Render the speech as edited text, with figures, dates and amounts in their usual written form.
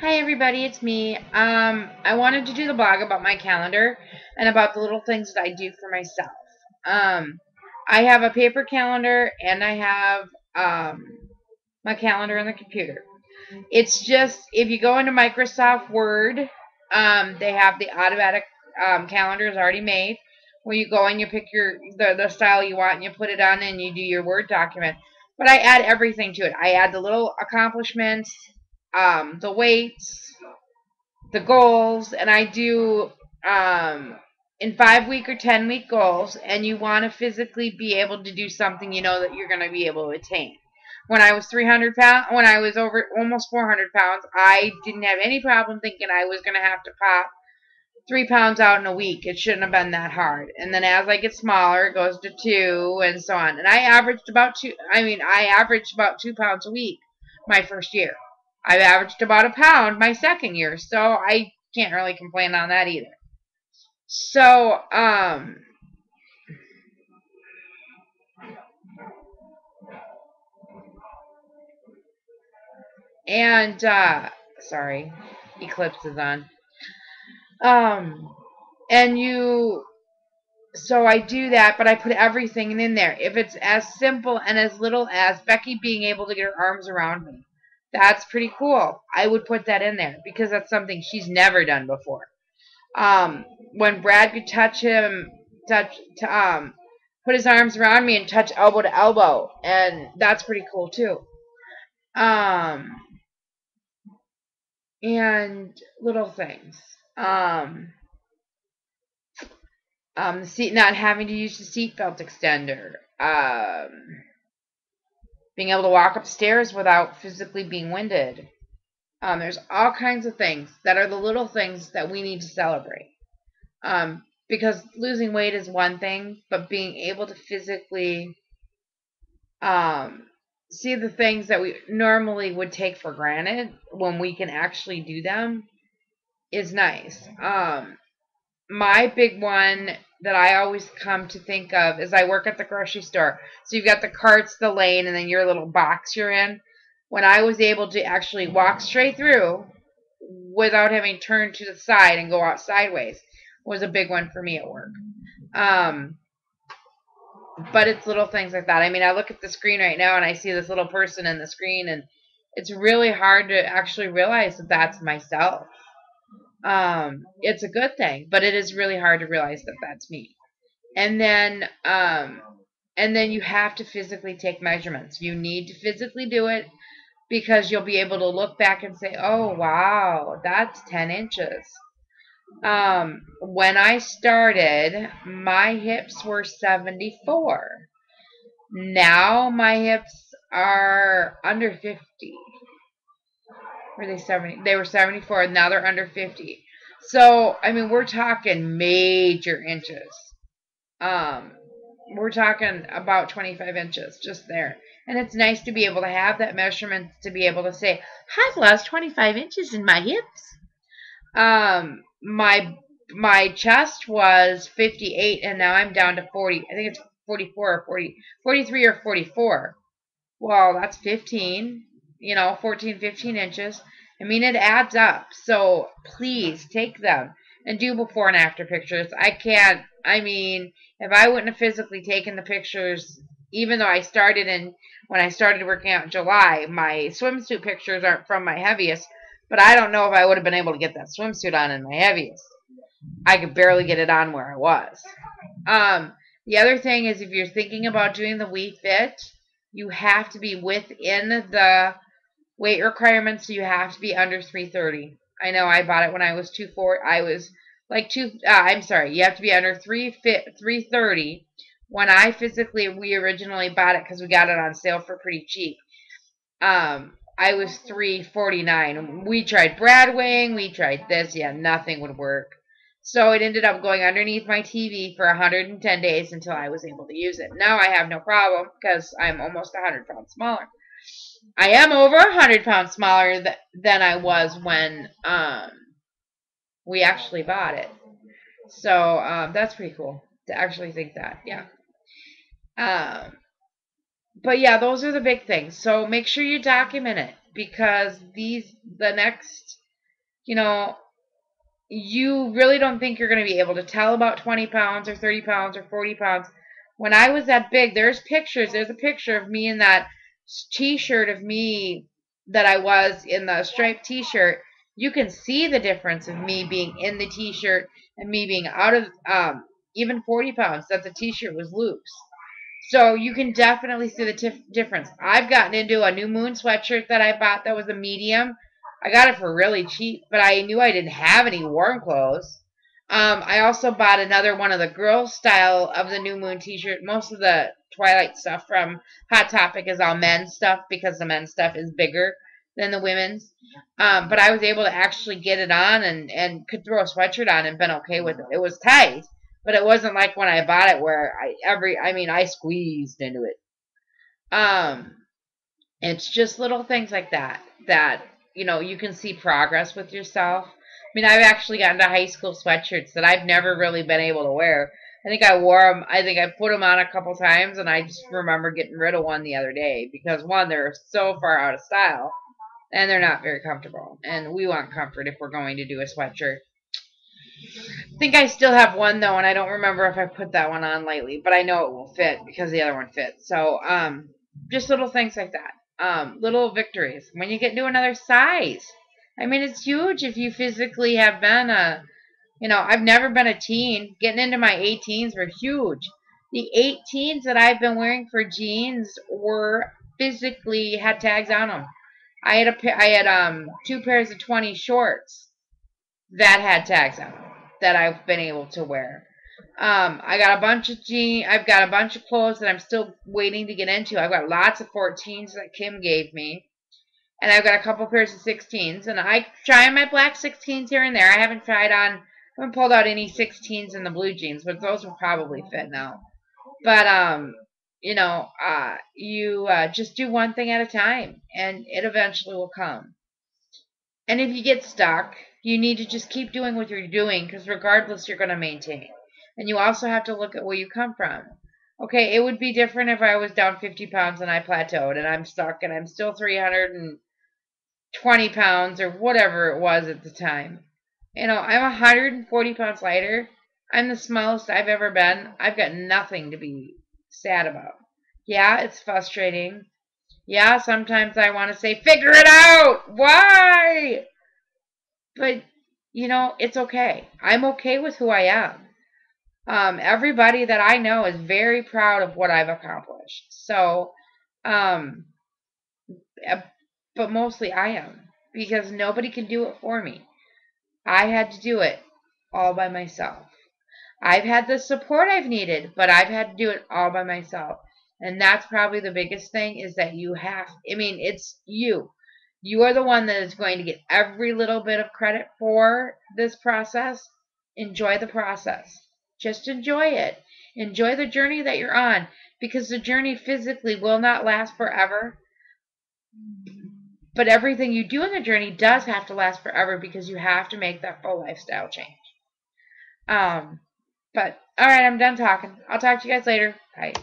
Hi everybody, it's me. I wanted to do the blog about my calendar and about the little things that I do for myself. Um, I have a paper calendar and I have my calendar on the computer. It's just if you go into Microsoft Word, they have the automatic calendars already made where you go and you pick the style you want and you put it on and you do your Word document. But I add everything to it. I add the little accomplishments, the weights, the goals, and I do in 5 week or 10 week goals, and you want to physically be able to do something you know that you're going to be able to attain. When I was 300 pounds, when I was over almost 400 pounds, I didn't have any problem thinking I was going to have to pop 3 pounds out in a week. It shouldn't have been that hard. And then as I get smaller, it goes to 2 and so on. And I averaged about 2. I averaged about 2 pounds a week my first year. I averaged about a pound my second year, so I can't really complain on that either. So, and sorry, Eclipse is on. Um, and you So I do that, but I put everything in there. If it's as simple and as little as Becky being able to get her arms around me, that's pretty cool. I would put that in there because that's something she's never done before. When Brad could put his arms around me and touch elbow to elbow, and that's pretty cool too. Um, and little things. Um, the seat not having to use the seatbelt extender. Being able to walk upstairs without physically being winded. There's all kinds of things that are the little things that we need to celebrate. Because losing weight is one thing, but being able to physically see the things that we normally would take for granted when we can actually do them is nice. My big one that I always come to think of is I work at the grocery store. So you've got the carts, the lane, and then your little box you're in. When I was able to actually walk straight through without having turned to the side and go out sideways was a big one for me at work. Um, but it's little things like that. I look at the screen right now and I see this little person in the screen, and it's really hard to actually realize that that's myself. It's a good thing, but it is really hard to realize that that's me. And then, you have to physically take measurements. You need to physically do it because you'll be able to look back and say, "Oh, wow, that's 10 inches." When I started, my hips were 74. Now my hips are under 50. Were they 70? They were 74, and now they're under 50. So, we're talking major inches. Um, we're talking about 25 inches just there. And it's nice to be able to have that measurement to be able to say, I've lost 25 inches in my hips. My chest was 58 and now I'm down to 40. I think it's 44 or 40, 43 or 44. Well, that's 15, 14, 15 inches. It adds up. So please take them and do before and after pictures. If I wouldn't have physically taken the pictures, even though when I started working out in July, my swimsuit pictures aren't from my heaviest, but I don't know if I would have been able to get that swimsuit on in my heaviest. I could barely get it on where I was. The other thing is if you're thinking about doing the We Fit, you have to be within the weight requirements, so you have to be under 330. I know I bought it when I was 240. I was like I'm sorry. You have to be under 330. When we originally bought it because we got it on sale for pretty cheap. I was 349. We tried Brad weighing. We tried this. Yeah, nothing would work. So it ended up going underneath my TV for 110 days until I was able to use it. Now I have no problem because I'm almost 100 pounds smaller. I am over 100 pounds smaller than I was when we actually bought it. So that's pretty cool to actually think that. Yeah. But yeah, those are the big things. So make sure you document it. because the next, you know, you really don't think you're going to be able to tell about 20 pounds or 30 pounds or 40 pounds. When I was that big, there's pictures. There's a picture of me in that t-shirt of me that I was in the striped t-shirt. You can see the difference of me being in the t-shirt and me being out of even 40 pounds that the t-shirt was loose. So you can definitely see the difference. I've gotten into a New Moon sweatshirt that I bought that was a medium. I got it for really cheap, but I knew I didn't have any warm clothes. I also bought another one of the girls' style of the New Moon t-shirt. Most of the Twilight stuff from Hot Topic is all men's stuff because the men's stuff is bigger than the women's. But I was able to actually get it on and could throw a sweatshirt on and been okay with it. It was tight, but it wasn't like when I bought it where I squeezed into it. It's just little things like that you can see progress with yourself. I mean, I've actually gotten to high school sweatshirts that I've never really been able to wear. I think I wore them. I think I put them on a couple times, and I just remember getting rid of one the other day because one, they're so far out of style, and they're not very comfortable. And we want comfort if we're going to do a sweatshirt. I think I still have one though, and I don't remember if I put that one on lately, but I know it will fit because the other one fits. So, just little things like that. Little victories. When you get into another size, I mean, it's huge if you physically have been I've never been a teen. Getting into my 18s were huge. The 18s that I've been wearing for jeans were physically had tags on them. I had two pairs of 20 shorts that had tags on them that I've been able to wear. I got a bunch of I've got a bunch of clothes that I'm still waiting to get into. I've got lots of 14s that Kim gave me. And I've got a couple pairs of 16s. And I try on my black 16s here and there. I haven't pulled out any 16s in the blue jeans, but those will probably fit now. But, you just do one thing at a time, and it eventually will come. And if you get stuck, you need to just keep doing what you're doing because regardless, you're going to maintain. And you also have to look at where you come from. Okay, it would be different if I was down 50 pounds and I plateaued and I'm stuck and I'm still 320 pounds or whatever it was at the time. I'm 140 pounds lighter. I'm the smallest I've ever been. I've got nothing to be sad about. Yeah, it's frustrating. Yeah, sometimes I want to say, figure it out! Why? But, it's okay. I'm okay with who I am. Everybody that I know is very proud of what I've accomplished. So, but mostly I am. Because nobody can do it for me. I had to do it all by myself. I've had the support I've needed, but I've had to do it all by myself. And that's probably the biggest thing is that it's you. You are the one that is going to get every little bit of credit for this process. Enjoy the process. Just enjoy it. Enjoy the journey that you're on because the journey physically will not last forever. But everything you do in the journey does have to last forever because you have to make that full lifestyle change. But, all right, I'm done talking. I'll talk to you guys later. Bye.